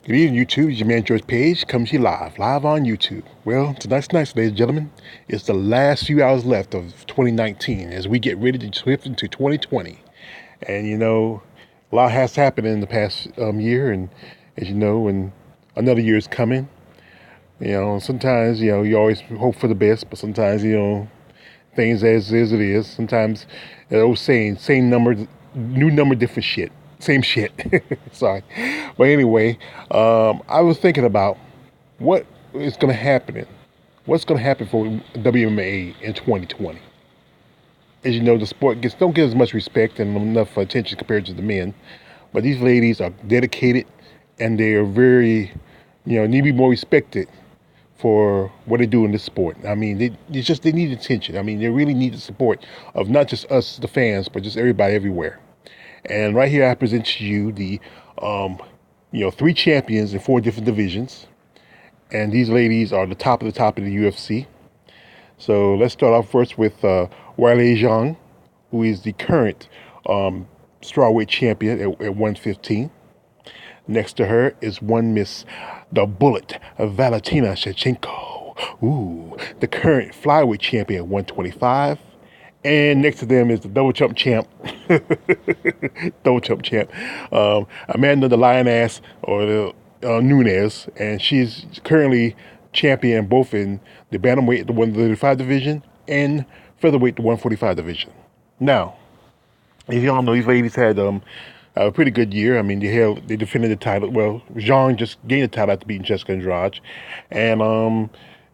Good evening, YouTube. It's your man George Page comes to you live on YouTube. Well, tonight's night, ladies and gentlemen. It's the last few hours left of 2019 as we get ready to shift into 2020. And a lot has happened in the past year, and as you know, and another year is coming. Sometimes you always hope for the best, but sometimes things as is it is. Sometimes the old saying, same number, new number, different shit. Same shit. Sorry. But anyway, I was thinking about what is going to happen. What's going to happen for WMMA in 2020? As you know, the sport don't get as much respect and enough attention compared to the men. But these ladies are dedicated and they are very, need to be more respected for what they do in this sport. I mean, they need attention. I mean, they really need the support of not just us, the fans, but just everybody everywhere. And right here, I present to you the, three champions in four different divisions. And these ladies are the top of the UFC. So let's start off first with Weili Zhang, who is the current strawweight champion at 115. Next to her is one Miss the Bullet, Valentina Shevchenko. Ooh, the current flyweight champion at 125. And next to them is the double chump champ, Amanda the Lioness, or the Nunes, and she's currently champion both in the bantamweight, the 135 division, and featherweight, the 145 division. Now, as y'all know, these ladies had a pretty good year. I mean, they defended the title. Well, Zhang just gained the title after beating Jessica Andrade, and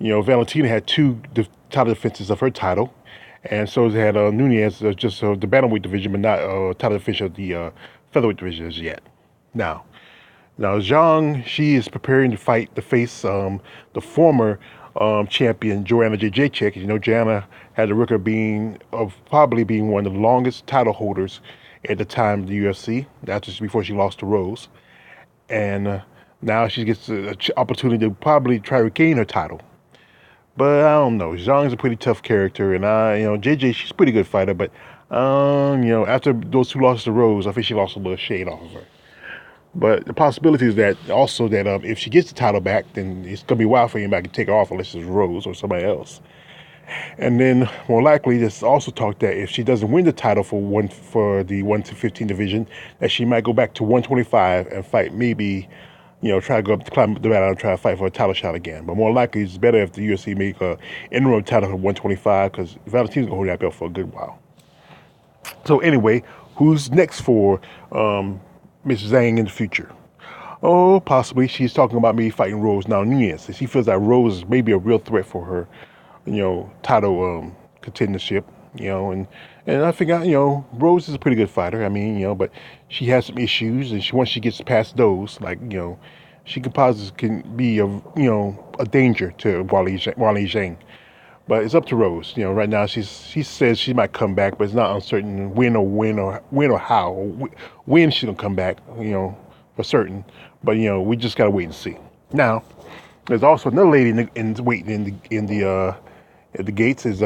Valentina had two title defenses of her title. And so they had Nunez, just the bantamweight division, but not title defense of the featherweight division as yet. Now Zhang, she is preparing to face the former champion Joanna Jędrzejczyk. You know, Joanna had the record of probably being one of the longest title holders at the time of the UFC. That's just before she lost to Rose, and now she gets an opportunity to probably try to regain her title. But I don't know. Zhang's a pretty tough character, and JJ, she's a pretty good fighter. But after those two losses to Rose, I think she lost a little shade off of her. But the possibility is that also that if she gets the title back, then it's gonna be wild for anybody to take her off unless it's Rose or somebody else. And then more likely, there's also talk that if she doesn't win the title for the 1 to 15 division, that she might go back to 125 and fight maybe. Try to go up, climb the ladder and try to fight for a title shot again. But more likely, it's better if the UFC make an interim title for 125 because Valentina's gonna hold that belt for a good while. So anyway, who's next for Miss Zhang in the future? Oh, possibly she's talking about maybe fighting Rose now Nunez. She feels that Rose is maybe a real threat for her, title contendership. And I think Rose is a pretty good fighter. I mean, but she has some issues, and once she gets past those, she can be a danger to Weili Zhang. But it's up to Rose. Right now she says she might come back, but it's not uncertain when or how. When she's gonna come back, for certain. But we just gotta wait and see. Now, there's also another lady waiting at the gates is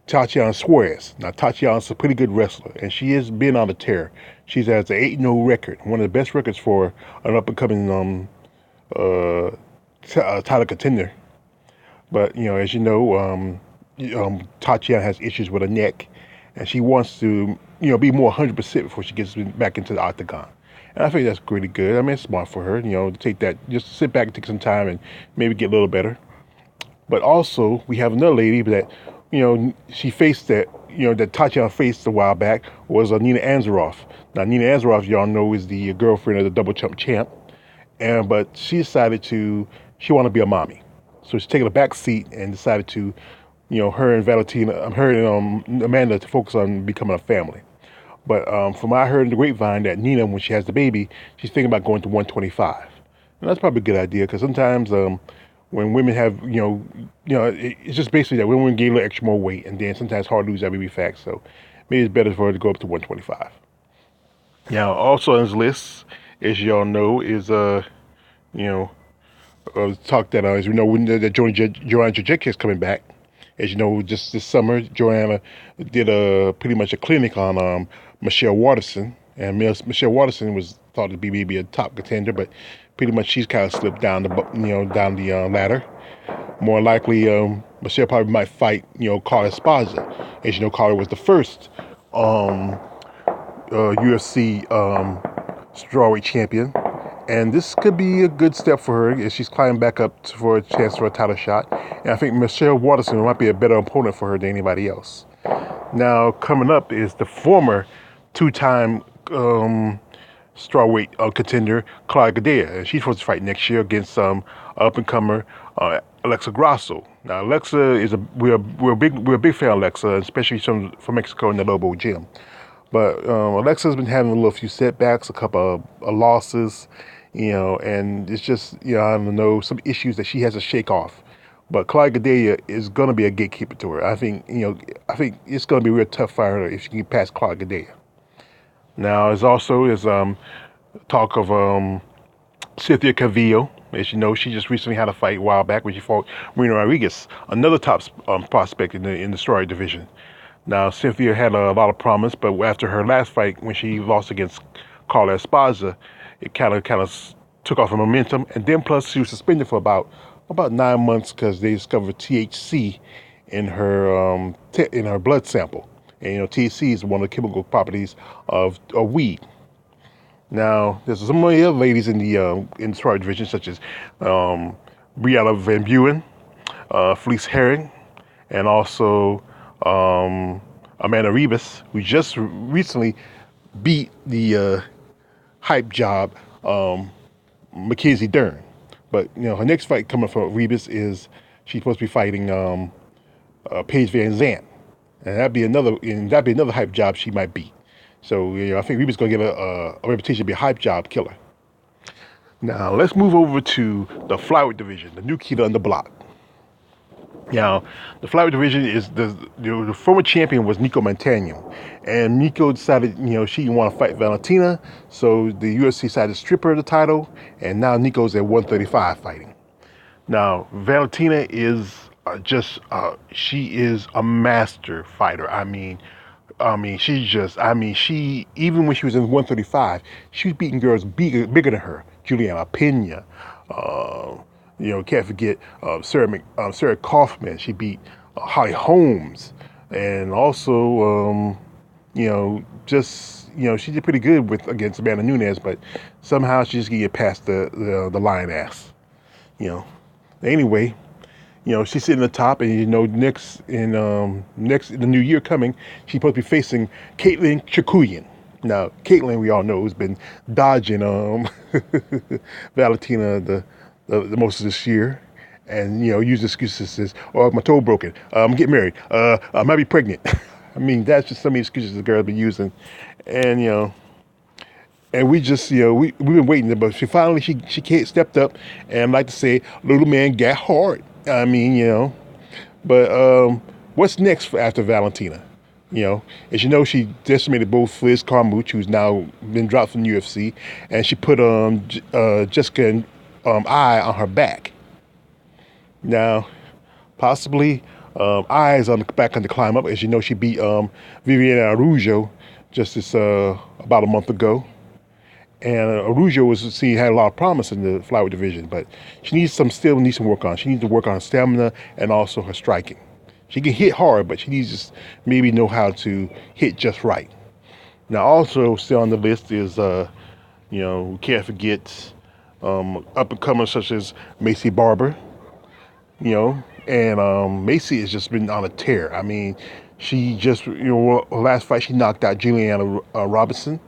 Tatiana Suarez. Now, Tatiana's a pretty good wrestler, and she has been on a tear. She has an 8-0 record, one of the best records for an up-and-coming title contender. But, as you know, Tatiana has issues with her neck, and she wants to, be more 100% before she gets back into the octagon. And I think that's pretty good. I mean, it's smart for her, to take that, just sit back and take some time and maybe get a little better. But also, we have another lady that, she faced that Tatiana faced a while back was Nina Ansaroff. Now, Nina Ansaroff, y'all know, is the girlfriend of the double chump champ. But she decided she wanted to be a mommy. So she's taking a back seat and decided to, her and Amanda to focus on becoming a family. But from what I heard in the grapevine that Nina, when she has the baby, she's thinking about going to 125. And that's probably a good idea because sometimes when women have, it's just basically that women gain a little extra more weight, and then sometimes it's hard to lose that baby fat. So maybe it's better for her to go up to 125. Now, also on this list, as y'all know, is talk that as we know that Joanna Jędrzejczyk is coming back. As you know, just this summer, Joanna did pretty much a clinic on Michelle Waterson, and Michelle Waterson was thought to be maybe a top contender, but pretty much she's kind of slipped down down the ladder. More likely, Michelle probably might fight, Carla Esparza. As you know, Carla was the first UFC strawweight champion, and this could be a good step for her as she's climbing back up for a chance for a title shot. And I think Michelle Waterson might be a better opponent for her than anybody else. Now, coming up is the former two-time strawweight contender, Claudia Gadelha, and she's supposed to fight next year against up-and-comer Alexa Grasso. Now, Alexa is we're a big fan of Alexa, especially from Mexico in the Lobo gym. But Alexa's been having a few setbacks, a couple of losses, and it's just, I don't know, some issues that she has to shake off. But Claudia Gadelha is going to be a gatekeeper to her. I think it's going to be a real tough for her if she can get past Claudia Gadelha. Now, there's also talk of Cynthia Calvillo. As you know, she just recently had a fight a while back when she fought Marina Rodriguez, another top prospect in the strawweight division. Now, Cynthia had a lot of promise, but after her last fight, when she lost against Carla Esparza, it kind of took off her momentum. And then plus, she was suspended for about 9 months because they discovered THC in her blood sample. And THC is one of the chemical properties of weed. Now, there's some other ladies in the strawweight division, such as Brianna Van Buren, Felice Herring, and also Amanda Ribas, who just recently beat the hype job Mackenzie Dern. But her next fight coming for Ribas is she's supposed to be fighting Paige Van Zandt, and that'd be another hype job she might beat. So I think Ribas going to get a reputation to be a hype job killer. Now let's move over to the flyweight division, the new kid on the block. Now, the flyweight division is the former champion was Nico Montano, and Nico decided she didn't want to fight Valentina, so the UFC decided to strip her of the title, and now Nico's at 135 fighting. Now, Valentina is she is a master fighter. She even when she was in 135, she was beating girls bigger than her. Juliana Pena. Can't forget Sarah Kaufman. She beat Holly Holmes, and also she did pretty good against Amanda Nunes, but somehow she just can't get past the lioness. Anyway, she's sitting at the top, and next in the new year coming, she's supposed to be facing Caitlin Chikuyan. Now, Caitlin, we all know, has been dodging Valentina the most of this year, and use excuses as, "Oh, my toe broken. I'm getting married. I might be pregnant." That's just some of the excuses the girl been using, and and we just we've been waiting, but she finally stepped up, and I'd like to say, little man got hard. But what's next after Valentina? As you know, she decimated both Liz Carmouche, who's now been dropped from the UFC, and she put Jessica Eye on her back. Now, possibly Eye is back on the climb up. As you know, she beat Viviana Araujo just about a month ago. And Araujo had a lot of promise in the flyweight division, but she still needs some work on. She needs to work on her stamina and also her striking. She can hit hard, but she needs to maybe know how to hit just right. Now, also still on the list is, we can't forget up-and-comers such as Macy Barber, and Macy has just been on a tear. She just, her last fight, she knocked out Juliana Robinson.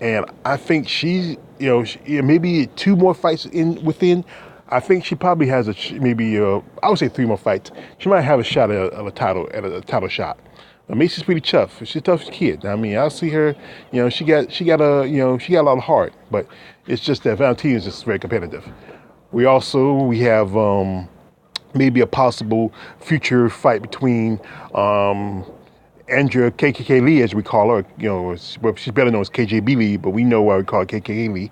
And I think maybe 2 more fights within. I think she probably has I would say 3 more fights. She might have a shot at a title shot. Macy's pretty tough. She's a tough kid. I see her. She got a lot of heart, but it's just that Valentina is just very competitive. We have maybe a possible future fight between Andrea KKK Lee, as we call her, she's better known as KJB Lee, but we know why we call her KKK Lee,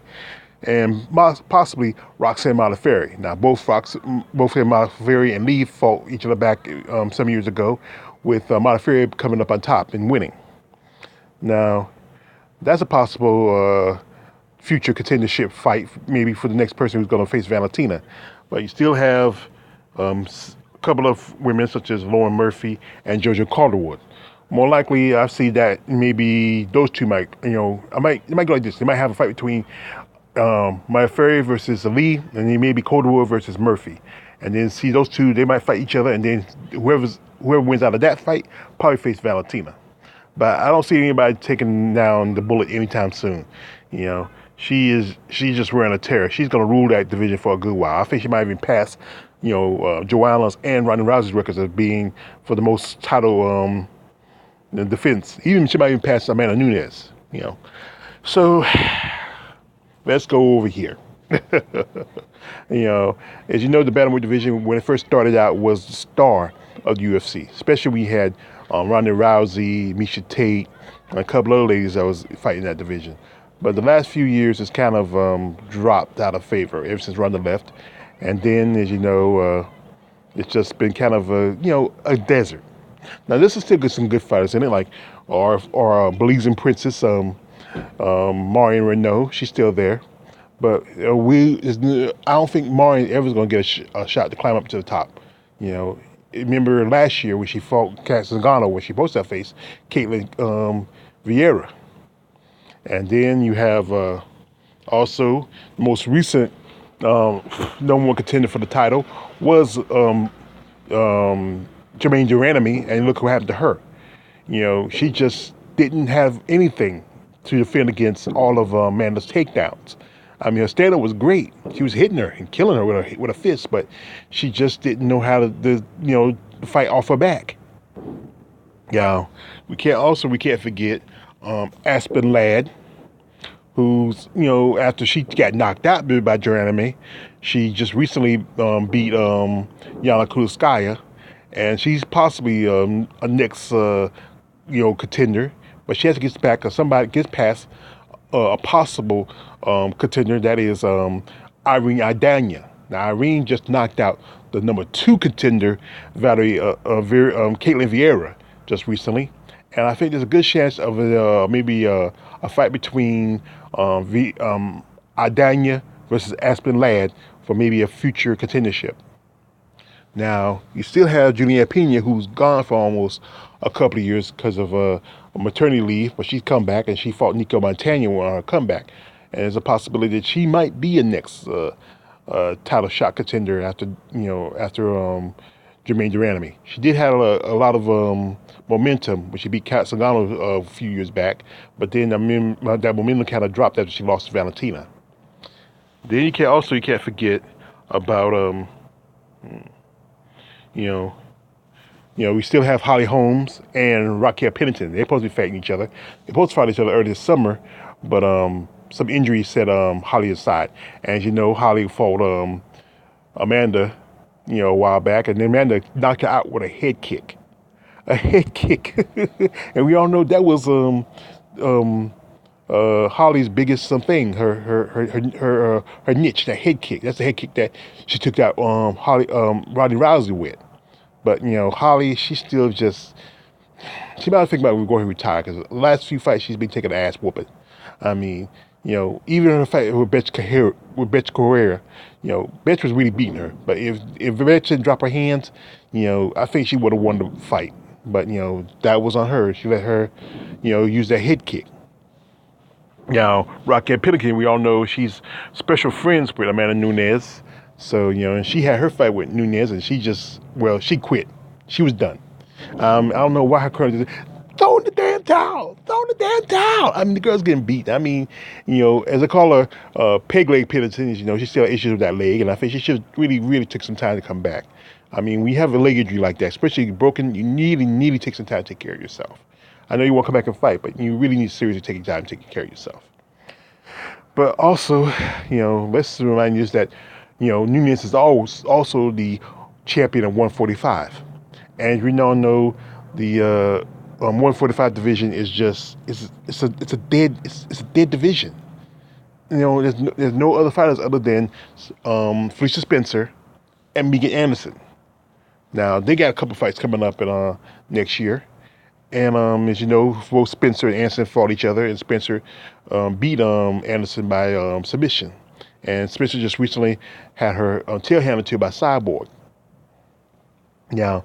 and possibly Roxanne Modafferi. Now, both Modafferi and Lee fought each other back some years ago, with Modafferi coming up on top and winning. Now, that's a possible future contendership fight, maybe for the next person who's going to face Valentina. But you still have a couple of women such as Lauren Murphy and Jojo Calderwood. More likely, I see that maybe those two might, it might go like this. They might have a fight between Maya Ferry versus Ali, and then maybe Calderwood versus Murphy. And then see those two, they might fight each other, and then whoever wins out of that fight probably face Valentina. But I don't see anybody taking down the Bullet anytime soon. She's just wearing a tear. She's gonna rule that division for a good while. I think she might even pass, Joanna's and Ronda Rousey's records of being for the most title defense. Even she might even pass Amanda Nunes. So let's go over here. As you know, the bantamweight division when it first started out was the star of the UFC. Especially we had Ronda Rousey, Miesha Tate, and a couple other ladies that was fighting that division. But the last few years, it's kind of dropped out of favor ever since Ronda left. And then, as you know, it's just been kind of a desert. Now, this is still some good fighters in it, like our Belizean Princess, Marion Renault. She's still there. But I don't think Marion ever is going to get a shot to climb up to the top. Remember last year when she fought Kat Zingano, when she supposed to have faced Caitlin Vieira. And then you have also the most recent number one contender for the title was Jermaine Duranami, and look what happened to her. She just didn't have anything to defend against all of Amanda's takedowns. I mean, her stand-up was great. She was hitting her and killing her with a fist, but she just didn't know how to fight off her back. We can't forget Aspen Ladd, who's after she got knocked out by Duranami, she just recently beat Yana Kunitskaya, and she's possibly a next contender, but she has to get back or somebody gets past a possible contender, that is Irene Aldana. Now Irene just knocked out the number 2 contender, Caitlin Vieira, just recently, and I think there's a good chance of maybe a fight between Aldana versus Aspen Ladd for maybe a future contendership. Now, you still have Julianne Pena, who's gone for almost a couple of years because of a maternity leave, but she's come back and she fought Nico Montana on her comeback. And there's a possibility that she might be a next title shot contender after Jermaine Duranami. She did have a lot of momentum when she beat Kat Zingano a few years back, but then that momentum kind of dropped after she lost to Valentina. Then you can't forget about we still have Holly Holmes and Raquel Pennington. They're supposed to be fighting each other. They're supposed to fight each other early this summer, but some injuries set Holly aside. And as you know, Holly fought Amanda, a while back, and then Amanda knocked her out with a head kick. A head kick. And we all know that was Holly's biggest thing, her niche, that head kick. That's the head kick that she took out Ronda Rousey with. But Holly, she's still just, she might think about going to retire because the last few fights she's been taking an ass whooping. I mean, even in a fight with Betch Correa, Betch was really beating her. But if Betch didn't drop her hands, I think she would have won the fight. But that was on her. She let her, use that head kick. Now, Raquel Pennington, we all know she's special friends with Amanda Nunes. So, and she had her fight with Nunes, and she quit. She was done. I don't know why her courage. Throw in the damn towel. I mean, the girl's getting beat. I mean, as I call her, peg leg Pennington, she still has issues with that leg, and I think she should really, really take some time to come back. I mean, when you have a leg injury like that, especially broken, you need to take some time to take care of yourself. I know you want to come back and fight, but you really need to seriously take time to take care of yourself. But also, let's remind you that, Nunes is also the champion of 145. And we now know the 145 division is just, it's a dead division. There's no other fighters other than Felicia Spencer and Megan Anderson. Now, they got a couple fights coming up in next year. And as you know, both Spencer and Anderson fought each other, and Spencer beat Anderson by submission. And Spencer just recently had her tail handed to by Cyborg. Now,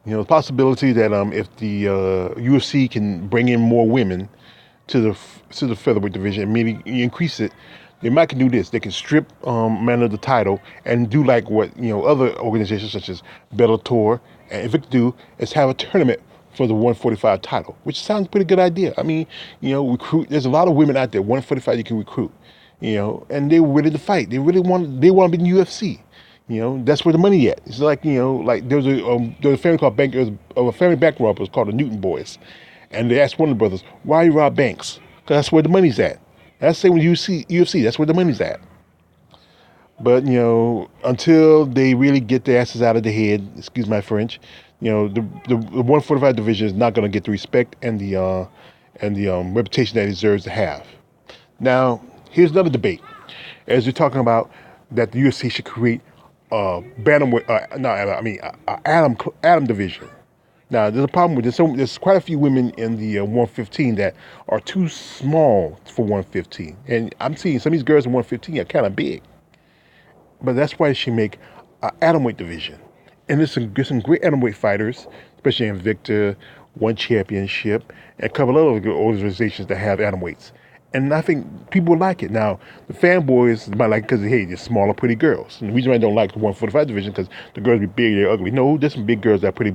the possibility that if the UFC can bring in more women to the featherweight division and maybe increase it, they might can do this. They can strip Amanda of the title and do like what other organizations such as Bellator and Invicta do is have a tournament for the 145 title, which sounds a pretty good idea. I mean, recruit. There's a lot of women out there 145 you can recruit, and they're ready to fight. They want to be in the UFC. That's where the money at. It's like like there was a family called Bank. There was a family bank robbers called the Newton Boys, and they asked one of the brothers, "Why you rob banks?" Because that's where the money's at. That's the same with UFC. That's where the money's at. But until they really get their asses out of the head, excuse my French, the 145 division is not going to get the respect and the reputation that it deserves to have. Now, here's another debate. As you're talking about that the UFC should create bantamweight, no, I mean Atom division. Now, there's a problem with this. There's quite a few women in the 115 that are too small for 115, and I'm seeing some of these girls in 115 are kind of big. But that's why she make an atomweight division, and there's some great atomweight fighters, especially in Invicta, One Championship, and a couple other organizations that have atomweights. And I think people like it. Now, the fanboys might like it because, hey, they're smaller, pretty girls. And the reason I don't like the 145 division because the girls be big, they're ugly. No, there's some big girls that are pretty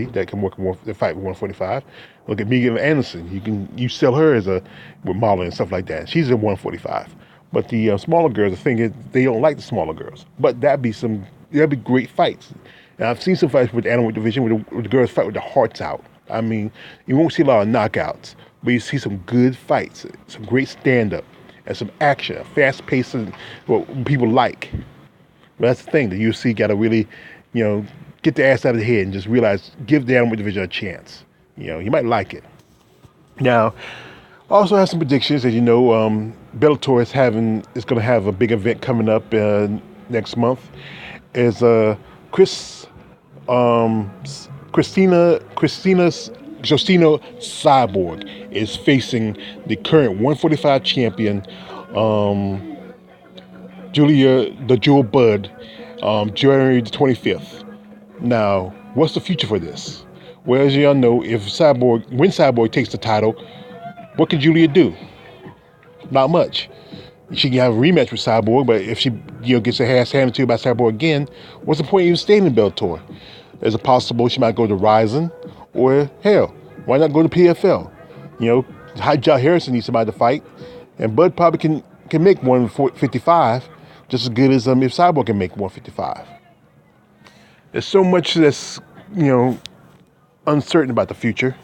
that can that fight with 145. Look at Megan Anderson. You sell her as with modeling and stuff like that. She's a 145. But the smaller girls, the thing is, they don't like the smaller girls. But that'd be great fights. And I've seen some fights with the animal division where the girls fight with their hearts out. I mean, you won't see a lot of knockouts, but you see some good fights, some great stand-up, and some action, fast pace, and what people like. But that's the thing. The UFC got to really, get their ass out of the head and just realize, give the animal division a chance. You might like it. Now, I also have some predictions. As you know, Bellator is going to have a big event coming up next month. Is Chris Christina Justino Cyborg is facing the current 145 champion Julia the Jewel Bud January the 25th. Now, what's the future for this? Well, as y'all know, when Cyborg takes the title, what can Julia do? Not much. She can have a rematch with Cyborg, but if she gets her ass handed to her by Cyborg again, what's the point of even staying in Bellator? There's a possible she might go to Ryzen, or hell, why not go to PFL? Hajjah Harrison needs somebody to fight, and Bud probably can make 155 just as good as if Cyborg can make 155. There's so much that's uncertain about the future,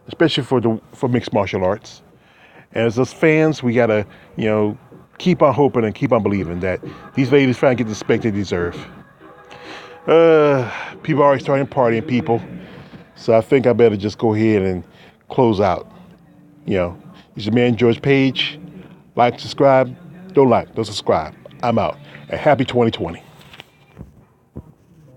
especially for mixed martial arts. And as us fans, we gotta keep on hoping and keep on believing that these ladies finally get the respect they deserve. People are already starting partying, people. So I think I better just go ahead and close out. It's your man George Page. Like, subscribe. Don't subscribe. I'm out. And happy 2020.